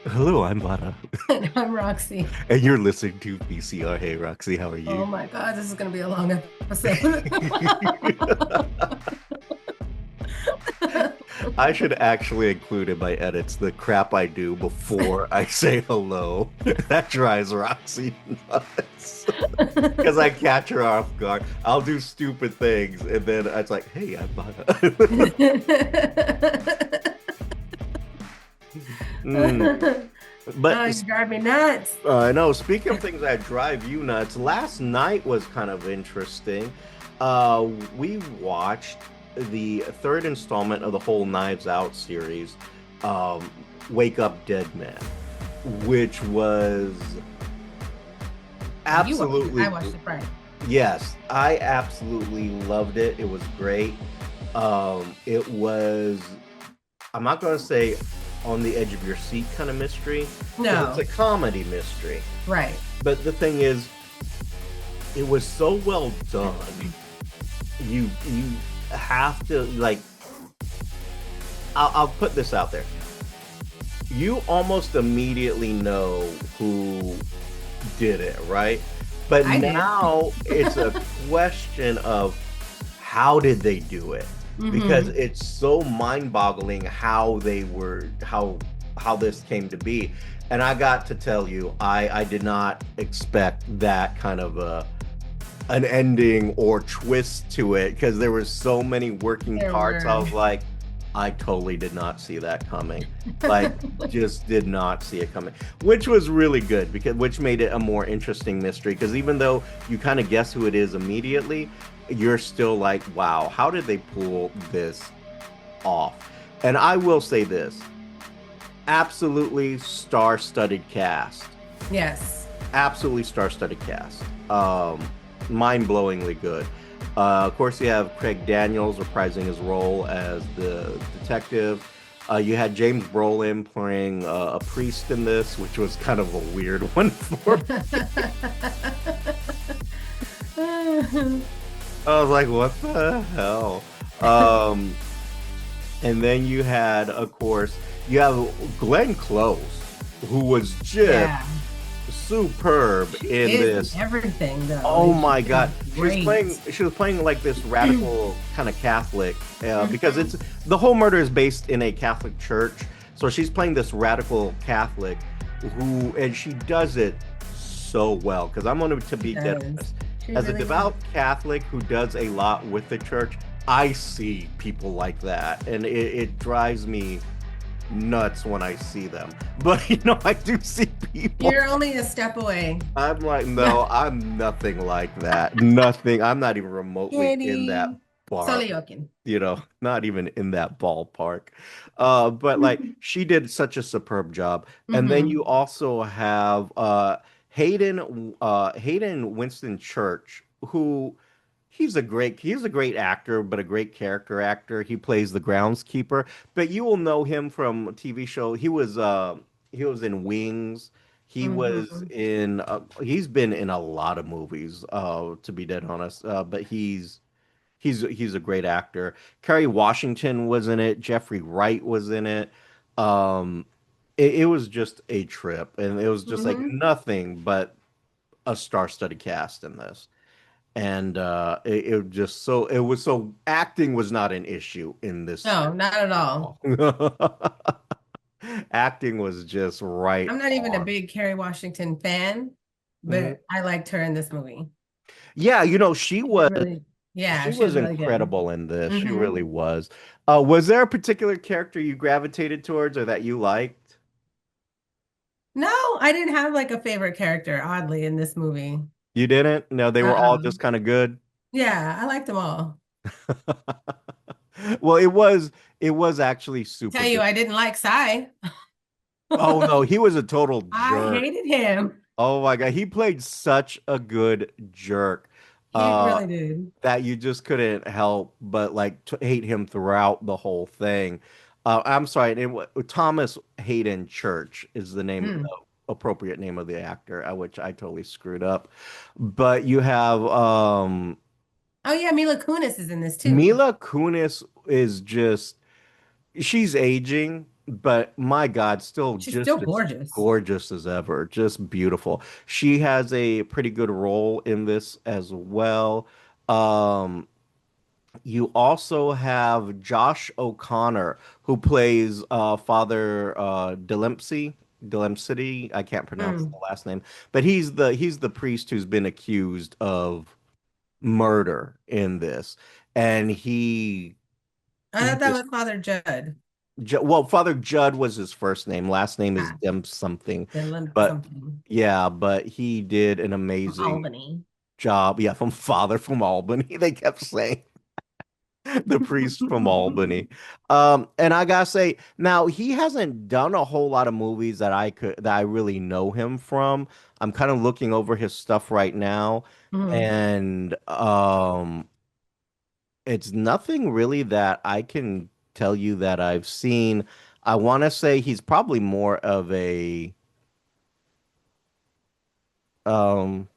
Hello, I'm Vara, And I'm Roxy. and you're listening to VCR. Hey, Roxy, how are Oh you? my God, this is going to be a long episode. I should actually include in my edits the crap I do before I say hello. That drives Roxy nuts. Because I catch her off guard. I'll do stupid things, and then it's like, hey, I'm Vara. Mm. Oh, But you drive me nuts. I know. Speaking of things that drive you nuts, last night was kind of interesting. We watched the third installment of the whole Knives Out series, um, Wake Up Dead Man, which was Oh, you watched it. I absolutely, watched it Friday. yes, I absolutely loved it. It was great. It was, I'm not going to say on the edge of your seat kind of mystery, because it's a No, comedy mystery. right. But the thing is, it was so well done. You have to like. I'll put this out there. You almost immediately know who did it, right? But I did. now it's a question of how did they do it? Because Hmm. it's so mind-boggling how they were how this came to be. And I got to tell you, I did not expect that kind of a an ending or twist to it because there were so many working There parts. I were. was like, I totally did not see that coming. Like, just did not see it coming, which was really good because which made it a more interesting mystery. Because even though you kind of guess who it is immediately, you're still like, wow, how did they pull this off? And I will say this, absolutely star-studded cast, Yes. absolutely star-studded cast. Mind-blowingly good. Of course, you have Craig Daniels reprising his role as the detective. You had James Brolin playing a priest in this, which was kind of a weird one for me. I was like, what the hell? Um, and then you had, of course, you have Glenn Close, who was just Yeah. superb She in is in this. everything though, Oh and she my is God. great. She was playing like this radical kind of Catholic, because Hmm. it's the whole murder is based in a Catholic church. So she's playing this radical Catholic who, and she does it so well. Because I'm going to She be dead does. honest. She As a really does. devout Catholic who does a lot with the church, I see people like that. And it drives me nuts when I see them. But, I do see people. You're only a step away. I'm like, no, I'm nothing like that. Nothing. I'm not even remotely in that Kitty. bar, Solo joking. not even in that ballpark. But like she did such a superb job. And then Hmm. you also have Hayden Winston Church, who he's a great actor, but a great character actor. He plays the groundskeeper, but you will know him from a TV show. He was in Wings. Hmm. He's been in a lot of movies, to be dead honest. But he's a great actor. Kerry Washington was in it. Jeffrey Wright was in it. It was just a trip, and it was just like Hmm. nothing but a star-studded cast in this. And it just so it was so acting was not an issue in this No, not at at all. all. Acting was just right I'm not even a on. big Kerry Washington fan, Mhm. but I liked her in this movie. Yeah, She was really, yeah, she she was was really good. incredible in this. She Hmm. really was. Was there a particular character you gravitated towards or that you liked? No, I didn't have like a favorite character, oddly, in this movie. You didn't? No, they were all Uh-uh. just kind of good. Yeah, I liked them all. Well, it was actually super Tell you, good. I didn't like Psy. Oh no, he was a total I jerk. hated him. Oh my God, he played such a good jerk, He uh, really did. that you just couldn't help but like to hate him throughout the whole thing. I'm sorry, Thomas Hayden Church is the name, Mm. appropriate name of the actor, which I totally screwed up. But you have Oh yeah, Mila Kunis is in this too. Mila Kunis is just she's aging. but my God, still She's still just as gorgeous. gorgeous as ever, just beautiful. She has a pretty good role in this as well. Um, you also have Josh O'Connor, who plays Father Dempsey. I can't pronounce the Mm. last name, but he's the priest who's been accused of murder in this, and I he thought that just was Father Judd. Well, Father Judd was his first name. Last name is Ah, Dem something. Dylan But something yeah, but he did an from amazing Albany. job. Yeah, from Father from Albany. They kept saying the priest from Albany. And I gotta say, now he hasn't done a whole lot of movies that I really know him from. I'm kind of looking over his stuff right now, Mhm. and it's nothing really that I can tell you that I've seen. I want to say he's probably more of a um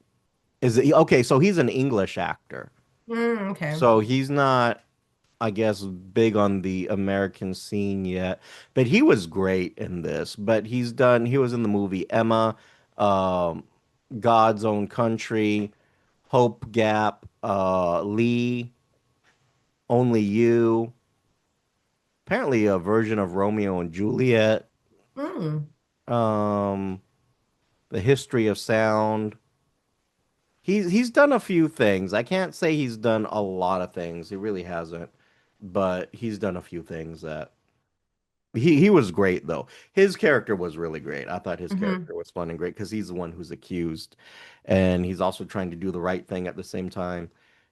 is it okay, so he's an English actor. Okay. So he's not, I guess, big on the American scene yet, but he was great in this. But he was in the movie Emma, um God's Own Country, Hope Gap, Lee, Only You, apparently a version of Romeo and Juliet. Mm. um, The History of Sound. He's done a few things. I can't say he's done a lot of things. He really hasn't, but he's done a few things that he was great though. His character was really great. I thought his Hmm. character was fun and great because he's the one who's accused, and he's also trying to do the right thing at the same time.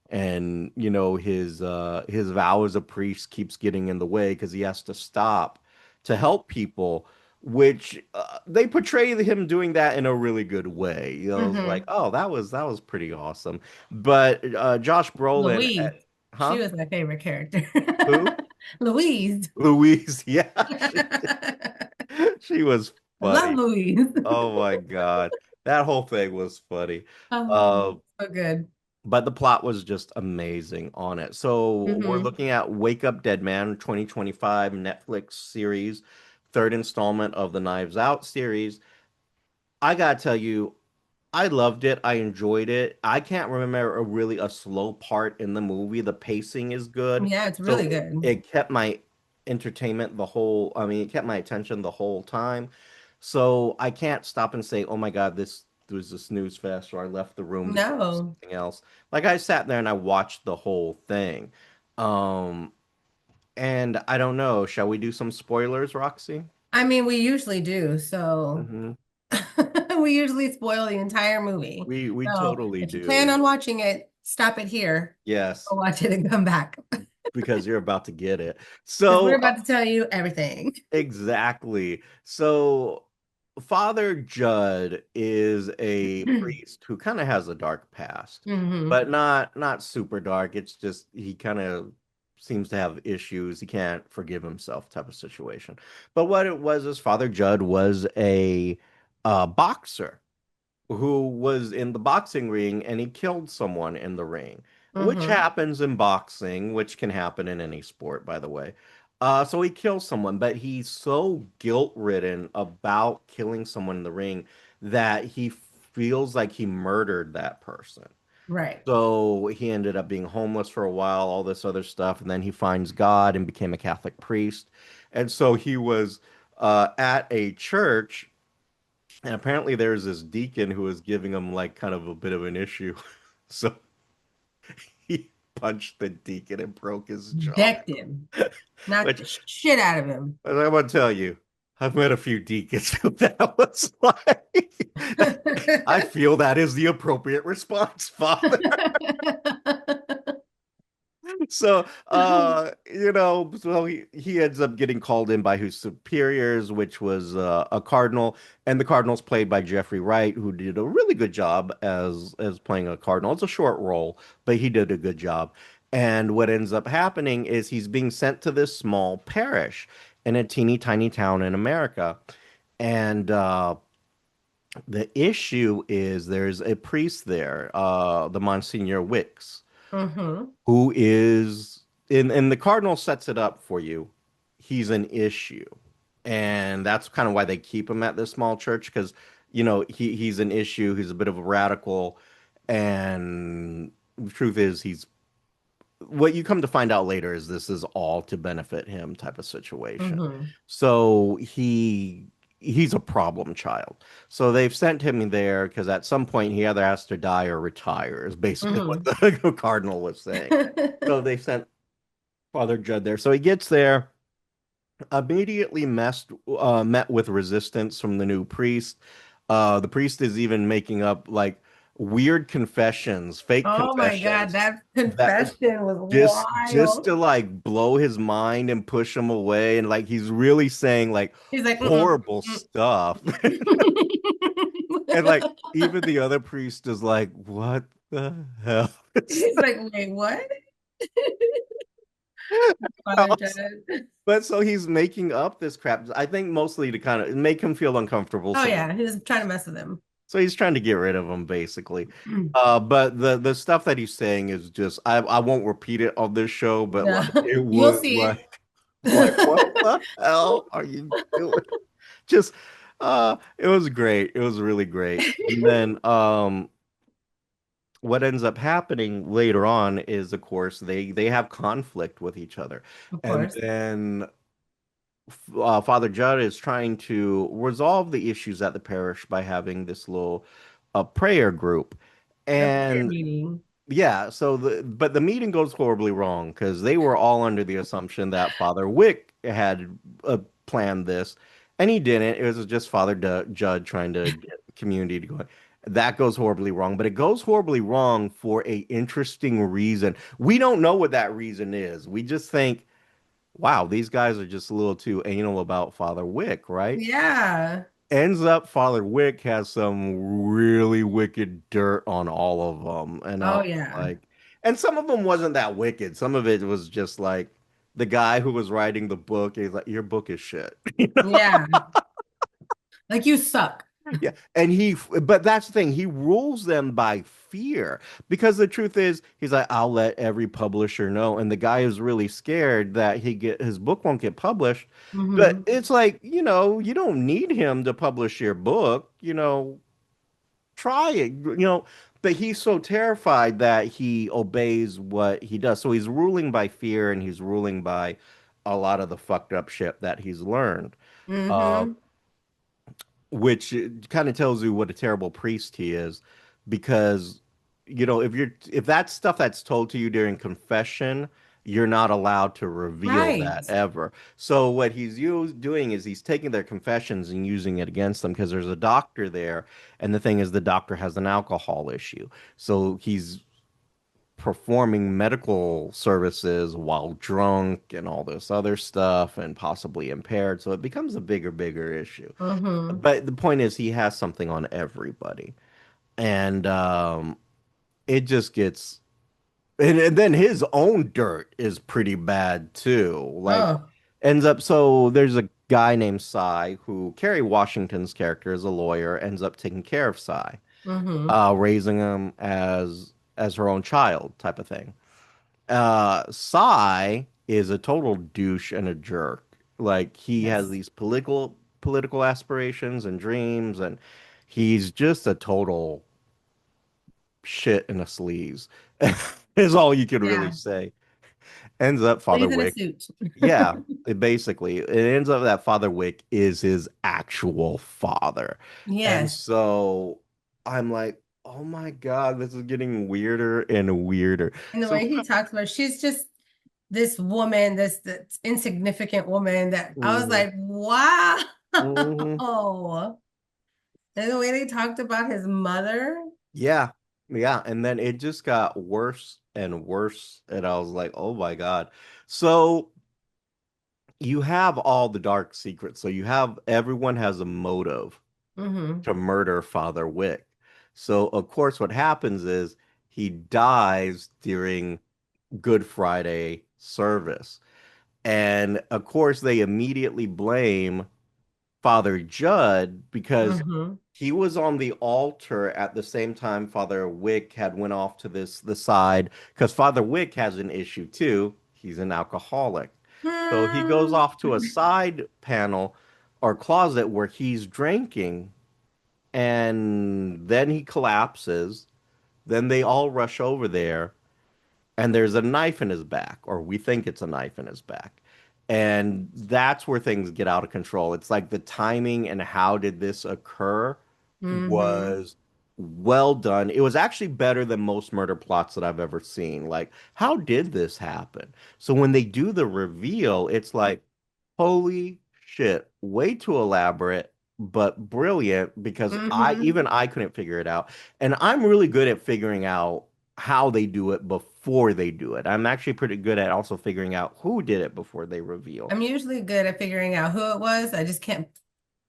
And his vow as a priest keeps getting in the way because he has to stop to help people, which they portray him doing that in a really good way. It's like, Hmm. oh, that was pretty awesome. But Josh Brolin, Louise. She huh? was my favorite character. Who? Louise. Louise. Yeah, I she was love funny. Louise. Oh my God. That whole thing was funny. Oh, Uh, so good. but the plot was just amazing on it. So we're Hmm. looking at Wake Up Dead Man 2025 Netflix series, third installment of the Knives Out series. I gotta tell you, I loved it. I enjoyed it. I can't remember a slow part in the movie. The pacing is good. Yeah, it's So really good. it kept my I mean, it kept my attention the whole time. So I can't stop and say, oh my God, this was a snooze fest, or I left the room to go do No. something else. Like I sat there and I watched the whole thing. Um, and I don't know, shall we do some spoilers, Roxy? I mean, we usually do. So Hmm. we usually spoil the entire movie. We So totally if you plan do. on watching it, stop it here. Yes. Go watch it and come back. Because you're about to get it. Because we're So, about to tell you everything. exactly. So, Father Judd is a priest who kind of has a dark past, Hmm. but not super dark. It's just he kind of seems to have issues. He can't forgive himself type of situation. But what it was is Father Judd was a boxer who was in the boxing ring and he killed someone in the ring, which Hmm. happens in boxing, which can happen in any sport, by the way. So he kills someone, but he's so guilt-ridden about killing someone in the ring that he feels like he murdered that person. Right. So he ended up being homeless for a while, all this other stuff, and then he finds God and became a Catholic priest. And so he was at a church, and apparently there's this deacon who was giving him like kind of a bit of an issue. So he punched the deacon and broke his jaw. Decked him. Knocked Which, the shit out of him. as I want to tell you, I've met a few deacons who that was like. I feel that is the appropriate response, Father. So he ends up getting called in by his superiors, which was a cardinal, and the cardinal's played by Jeffrey Wright, who did a really good job as playing a cardinal. It's a short role, but he did a good job. And what ends up happening is he's being sent to this small parish in a teeny tiny town in America. And the issue is there's a priest there, the Monsignor Wicks, Hmm. who is and the cardinal sets it up for you. He's an issue. and that's kind of why they keep him at this small church because he's an issue. He's a bit of a radical, and the truth is he's what you come to find out later is this is all to benefit him type of situation. Hmm. So he's a problem child. So they've sent him there because at some point he either has to die or retire, is basically what Hmm. the cardinal was saying. So they sent Father Judd there. So he gets there, immediately met with resistance from the new priest. The priest is even making up like weird confessions, fake Oh my God, confessions that that confession was just wild. to like blow his mind and push him away, and like he's really saying like He's like, mm-mm, horrible mm-mm. stuff. And like even the other priest is like, what the hell? He's like, wait, what? Father Judd. But so he's making up this crap. I think mostly to kind of make him feel uncomfortable. Oh So yeah, he was trying to mess with him. he's trying to get rid of him basically. But the stuff that he's saying is just I won't repeat it on this show, but Yeah, like it you'll was see like what it. the hell are you doing? Just it was great. It was really great. And then what ends up happening later on is of course they have conflict with each other. Of And course. then Father Judd is trying to resolve the issues at the parish by having this little prayer group. A prayer And meeting. yeah, but the meeting goes horribly wrong because they were all under the assumption that Father Wick had planned this, and he didn't. It was just Judd trying to get the community to go. That goes horribly wrong, but it goes horribly wrong for a interesting reason. We don't know what that reason is. We just think, wow, these guys are just a little too anal about Father Wick, right? Yeah. Ends up Father Wick has some really wicked dirt on all of them, and I Oh was yeah. like, and some of them wasn't that wicked. Some of it was just like the guy who was writing the book. He's like, your book is shit. Yeah. Like you suck. Yeah, and but that's the thing. He rules them by fear because the truth is, he's like, I'll let every publisher know, and the guy is really scared that his book won't get published. But Hmm. it's like, you don't need him to publish your book. Try it. But he's so terrified that he obeys what he does. So he's ruling by fear, and he's ruling by a lot of the fucked up shit that he's learned. Uh, Hmm. which kind of tells you what a terrible priest he is because if that's stuff that's told to you during confession, you're not allowed to reveal Right. that ever. So what doing is he's taking their confessions and using it against them because there's a doctor there, and the thing is the doctor has an alcohol issue, so he's performing medical services while drunk and all this other stuff and possibly impaired, so it becomes a bigger issue. Hmm. But the point is, he has something on everybody, and it just gets, and then his own dirt is pretty bad too. Like, Oh. ends up so there's a guy named Cy who Kerry Washington's character is a lawyer, ends up taking care of Cy, Hmm. raising him as her own child type of thing. Cy is a total douche and a jerk. Like he has Yes. these political aspirations and dreams, and he's just a total shit in a sleaze. Is all you could really Yeah. say. Ends up Father He's in a Wick. suit. Yeah, it ends up that Father Wick is his actual father. And Yes. so I'm like, oh my God, this is getting weirder and weirder. And the So, way he talks about, she's just this woman, this insignificant woman that I was mhm, like, wow. mhm. And the way they talked about his mother. Yeah, yeah. And then it just got worse and worse. And I was like, oh my God. So you have all the dark secrets. So everyone has a motive Hmm. to murder Father Wick. So of course what happens is he dies during Good Friday service. And of course they immediately blame Father Judd because Hmm. he was on the altar at the same time Father Wick had went off to the side because Father Wick has an issue too. He's an alcoholic. So he goes Hmm. off to a side panel or closet where he's drinking, and then he collapses. Then they all rush over there, and there's a knife in his back, or we think it's a knife in his back. And that's where things get out of control. It's like the timing and how did this occur Mm-hmm. was well done. It was actually better than most murder plots that I've ever seen. Like, how did this happen? So when they do the reveal, it's like, holy shit, way too elaborate, but brilliant because Mm-hmm. I couldn't figure it out. And I'm really good at figuring out how they do it before they do it. I'm actually pretty good at also figuring out who did it before they reveal. I'm usually good at figuring out who it was. I just can't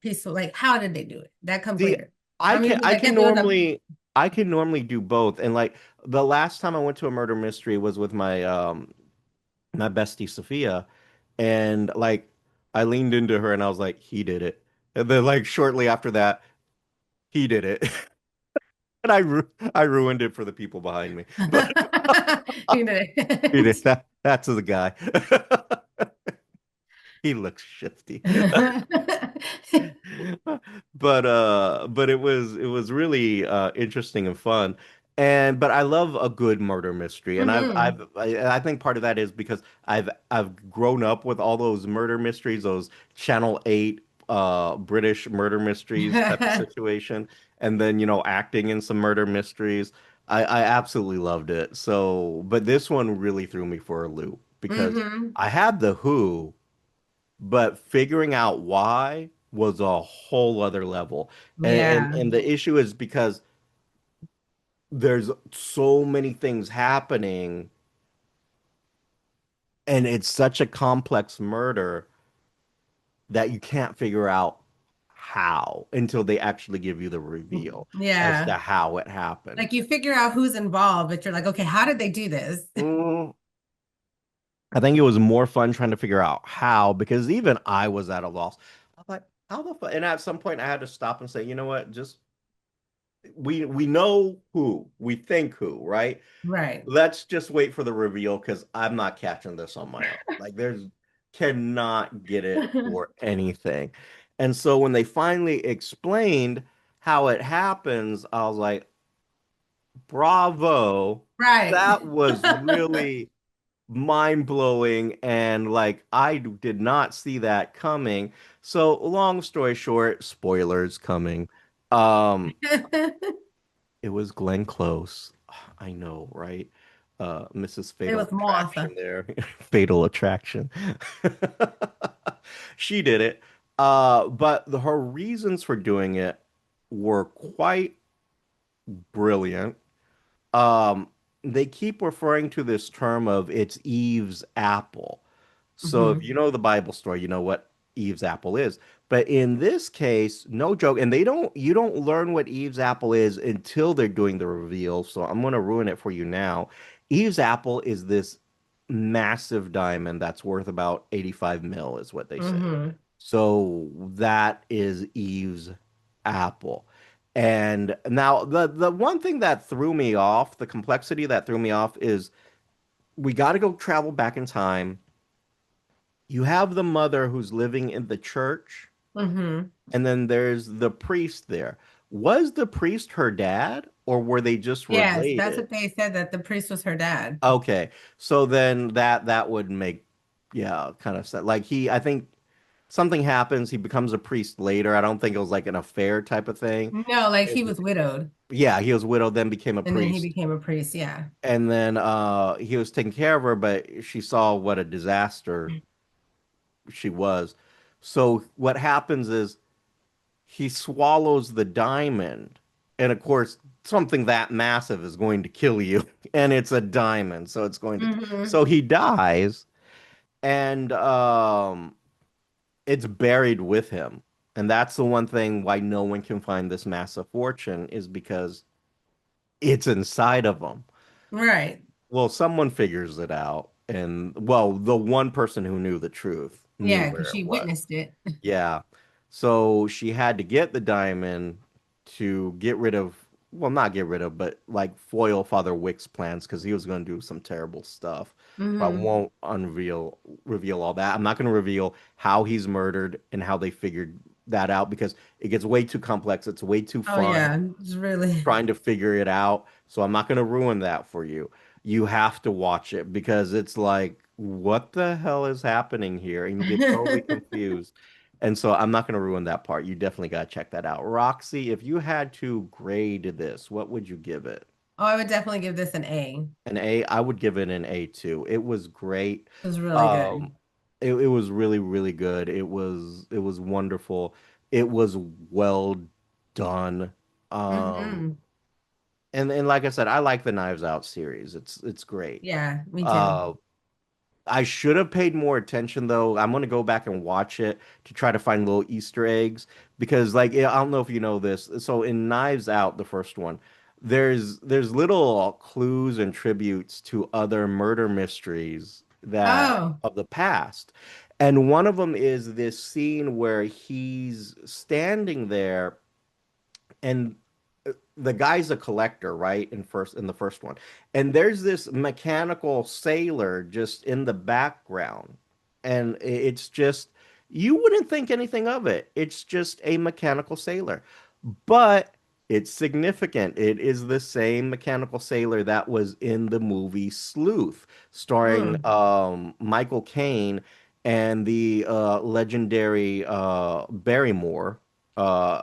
piece like how did they do it? That comes See, later. I'm usually I like, can if it was a normally do both. And like the last time I went to a murder mystery was with my bestie Sophia, and like I leaned into her and I was like, he did it. And then like shortly after that, he did it. And I ruined it for the people behind me. But you know. he did that. That's the guy. He looks shifty. But it was really interesting and fun. And but I love a good murder mystery. And Hmm. I think part of that is because I've grown up with all those murder mysteries, those Channel 8 British murder mysteries type of situation, and then acting in some murder mysteries. I absolutely loved it. So, but this one really threw me for a loop because Hmm. I had the who, but figuring out why was a whole other level. Yeah. And the issue is because there's so many things happening, and it's such a complex murder that you can't figure out how until they actually give you the reveal as to Yeah. how it happened. Like you figure out who's involved, but you're like, okay, how did they do this? Mm, I think it was more fun trying to figure out how, because even I was at a loss. I was like, how the fuck? And at some point, I had to stop and say, you know what? Just we know who, we think who, right? Right. Let's just wait for the reveal because I'm not catching this on my own. Like there's cannot get it for anything. And so when they finally explained how it happens, I was like, bravo. Right. That was really mind-blowing, and like I did not see that coming. So long story short, spoilers coming. Um It was Glenn Close. I know, right? Mrs. It Fatal was Attraction Martha. there. Fatal Attraction. She did it. But her reasons for doing it were quite brilliant. Um, they keep referring to this term of it's Eve's apple. So if Hmm. you know the Bible story, you know what Eve's apple is. But in this case, no joke, and you don't learn what Eve's apple is until they're doing the reveal. So I'm going to ruin it for you now. Eve's apple is this massive diamond that's worth about 85 mil is what they say. Hmm. So that is Eve's apple. And now the one thing that threw me off, the complexity that threw me off is we got to go travel back in time. You have the mother who's living in the church, Hmm. and then there's the priest there. Was the priest her dad, or were they just Yes, that's related? what they said, that the priest was her dad. Okay, so then that would make, yeah, kind of sense. Like I think something happens, he becomes a priest later. I don't think it was like an affair type of thing. No, like he It- was widowed yeah, he was widowed, then became a and then he priest, became a priest. Yeah. and then he was taking care of her, but she saw what a disaster she was. So what happens is he swallows the diamond. And of course, something that massive is going to kill you. And it's a diamond, so it's going to. Hmm. So he dies, and it's buried with him. And that's the one thing why no one can find this massive fortune is because it's inside of him. Right. Well, someone figures it out. And well, the one person who knew the truth knew Yeah, where because it she was. witnessed it. Yeah. So she had to get the diamond to get rid of well, not get rid of, but like foil Father Wick's plans because he was going to do some terrible stuff. So I Hmm. won't reveal all that. I'm not going to reveal how he's murdered and how they figured that out because it gets way too complex. It's way too Oh fun yeah, it's really. trying to figure it out. So I'm not going to ruin that for you. You have to watch it because it's like, what the hell is happening here? And you get totally confused. And so I'm not going to ruin that part. You definitely got to check that out. Roxy, if you had to grade this, what would you give it? Oh, I would definitely give this an A. An A? I would give it an A too. It was great. It was really Um, good. it was really, really good. It was wonderful. It was well done. Um, Hmm. and like I said, I like the Knives Out series. It's great. Yeah, me too. Uh, I should have paid more attention though. I'm gonna go back and watch it to try to find little Easter eggs because, like, I don't know if you know this. So in Knives Out, the first one, there's little clues and tributes to other murder mysteries that Oh. of the past, and one of them is this scene where he's standing there and the guy's a collector, right? In the first one. And there's this mechanical sailor just in the background. And it's just you wouldn't think anything of it. It's just a mechanical sailor. But it's significant. It is the same mechanical sailor that was in the movie Sleuth, starring Mm. Michael Caine and the legendary Barrymore. Uh,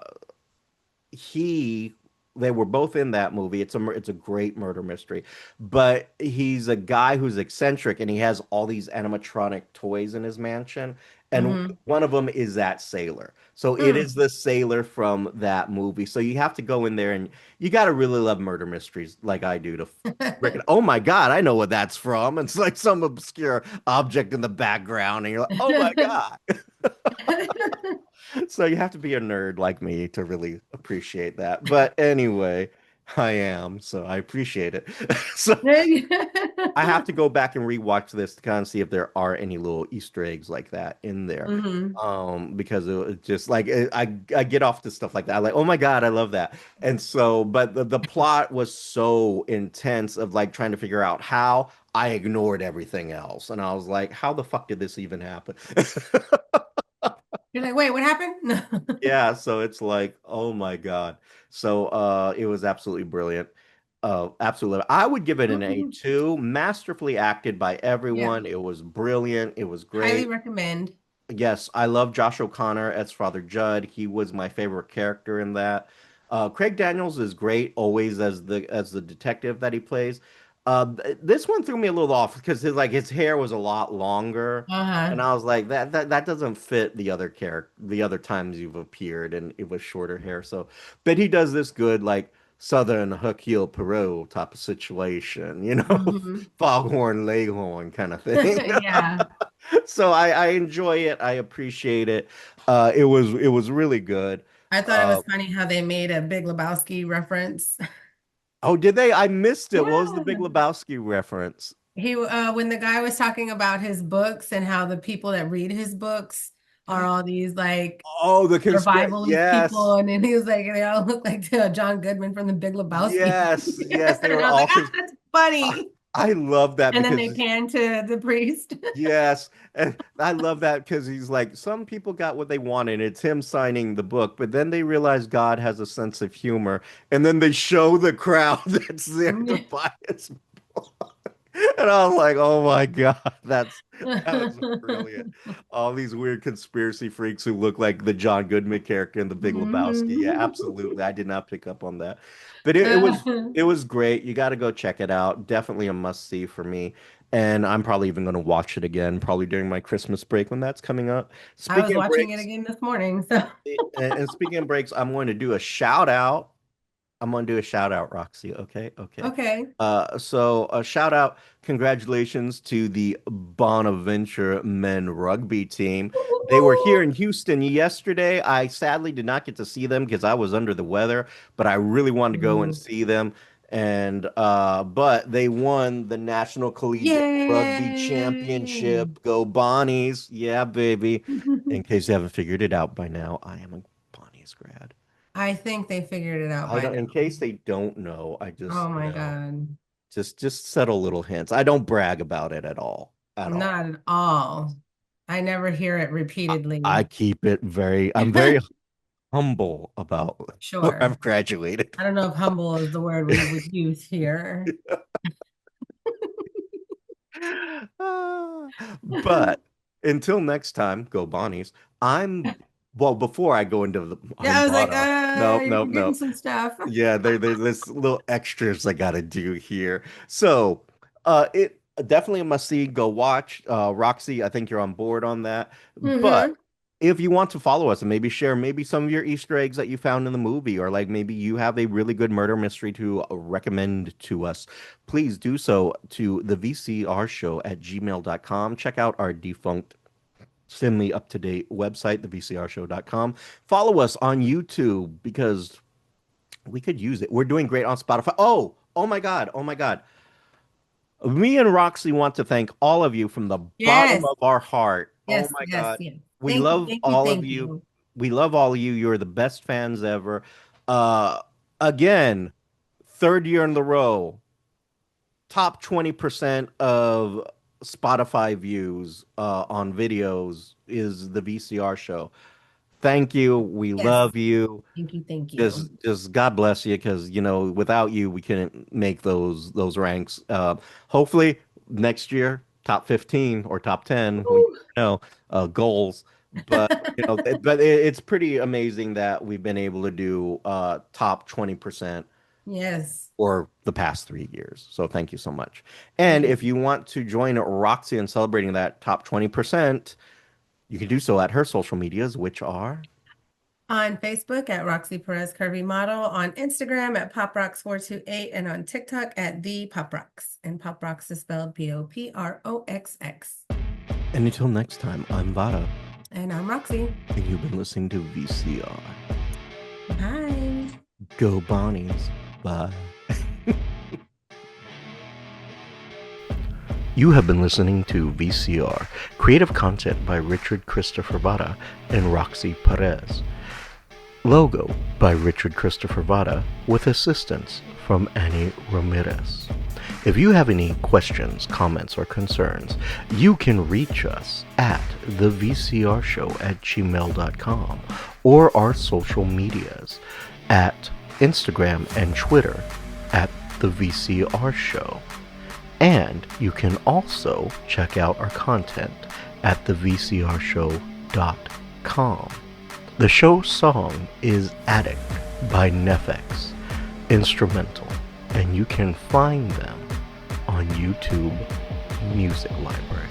he they were both in that movie. It's a great murder mystery, but he's a guy who's eccentric and he has all these animatronic toys in his mansion, and Hmm. one of them is that sailor. So it is Mm. the sailor from that movie. So you have to go in there and you got to really love murder mysteries like I do to reckon. Oh my God, I know what that's from. It's like some obscure object in the background, and you're like, oh my God. So you have to be a nerd like me to really appreciate that. But anyway, I am, so I appreciate it. So I have to go back and rewatch this to kind of see if there are any little Easter eggs like that in there. Hmm. Because it was just like I get off to stuff like that. I'm like, oh my God, I love that. And so, but the plot was so intense of like trying to figure out how I ignored everything else. And I was like, how the fuck did this even happen? You're like, wait, what happened? Yeah, so it's like, oh my God. So it was absolutely brilliant. Absolutely. I would give it an A Mhm. too. Masterfully acted by Yeah, everyone. It was brilliant. It was highly great. recommend. Yes, I love Josh O'Connor as Father Judd. He was my favorite character in that. Craig Daniels is great, always as the detective that he plays. This one threw me a little off because his hair was a lot longer, and Uh-huh. I was like that doesn't fit the other times you've appeared, and it was shorter hair. So, but he does this good like Southern Hercule Poirot type of situation, Hmm. foghorn leghorn kind of thing. Yeah, So I enjoy it. I appreciate it. It was really good. I thought it Uh, was funny how they made a Big Lebowski reference. oh, did they? I missed it. What was the Big Yeah. Lebowski reference? When the guy was talking about his books and how the people that read his books are all these like Oh, the conspiracy. survivalist people, Yes, and then he was like, they all look like John Goodman from the Big Lebowski. yes, yes. They And were I was like, all. ah, that's funny. I love that And then they because pan to the priest. yes, and I love that because he's like, some people got what they wanted. It's him signing the book, but then they realize God has a sense of humor, and then they show the crowd that's there to buy his book. And I was like, oh my God, that was brilliant. All these weird conspiracy freaks who look like the John Goodman character in The Big Lebowski. Yeah, Mhm. absolutely. I did not pick up on that. But it was great. You got to go check it out. Definitely a must see for me. And I'm probably even going to watch it again, probably during my Christmas break when that's coming up. I was Speaking of watching it breaks, again this morning. So, and speaking of breaks, I'm going to do a shout out. I'm gonna do a shout out, Roxy. Okay, okay. okay. So a shout out, congratulations to the Bonaventure men rugby team. They were here in Houston yesterday. I sadly did not get to see them because I was under the weather, but I really wanted to go and Ooh. see them. And but they won the National Collegiate Rugby Yay. Championship. Go Bonnies. Yeah, baby. In case you haven't figured it out by now, I am a Bonnies grad. I think they figured it out I by don't. now. In case they don't know, I just Oh my God. just settle little hints. I don't brag about it at all. At all. Not at all. I never hear it I repeatedly. keep it very. I'm very humble about where Sure. I've graduated. I don't know if humble is the word we would use here. But until next time, go Bonnies. I'm well. Before I go into the, Yeah, I'm I was like, Vara. Nope, you're nope, forgetting nope. some stuff. Yeah, there's this little extras I gotta do here. So, it definitely a must see. Go watch. Roxy, I think you're on board on that. But Mm-hmm. if you want to follow us and maybe share maybe some of your Easter eggs that you found in the movie, or like maybe you have a really good murder mystery to recommend to us, please do so to the VCR show at gmail.com. Check out our defunct semi up to date website, the VCRshow.com. Follow us on YouTube because we could use it. We're doing great on Spotify. Oh my God. Oh my God. Me and Roxy want to thank all of you from the bottom Yes, of our heart. Oh yes, my yes, God. yes. We Thank you, love thank you, all of thank you. you. We love all of you. You're the best fans ever. Uh, again, third year in the row, top 20% of Spotify views on videos is the VCR show. Thank you. We Yes, love you. thank you, thank you. Just God bless you, because without you we couldn't make those ranks. Hopefully next year top 15 or top 10. We Woo. never know goals, but it's pretty amazing that we've been able to do top 20% Yes, for the past 3 years. So thank you so much. And yes. if you want to join Roxy in celebrating that top 20%, you can do so at her social medias, which are. On Facebook at Roxy Perez Curvy Model, on Instagram at PopRocks428, and on TikTok at the PopRocks. And PopRocks is spelled POPROXX. And until next time, I'm Vara. And I'm Roxy. And you've been listening to VCR. Bye. Go Bonnies. Bye. You have been listening to VCR, creative content by Richard Christopher Vara and Roxy Perez. Logo by Richard Christopher Vara with assistance from Annie Ramirez. If you have any questions, comments, or concerns, you can reach us at thevcrshow@gmail.com or our social medias at Instagram and Twitter at The VCR Show. And you can also check out our content at thevcrshow.com. The show's song is Addict by Nefex, instrumental, and you can find them on YouTube Music Library.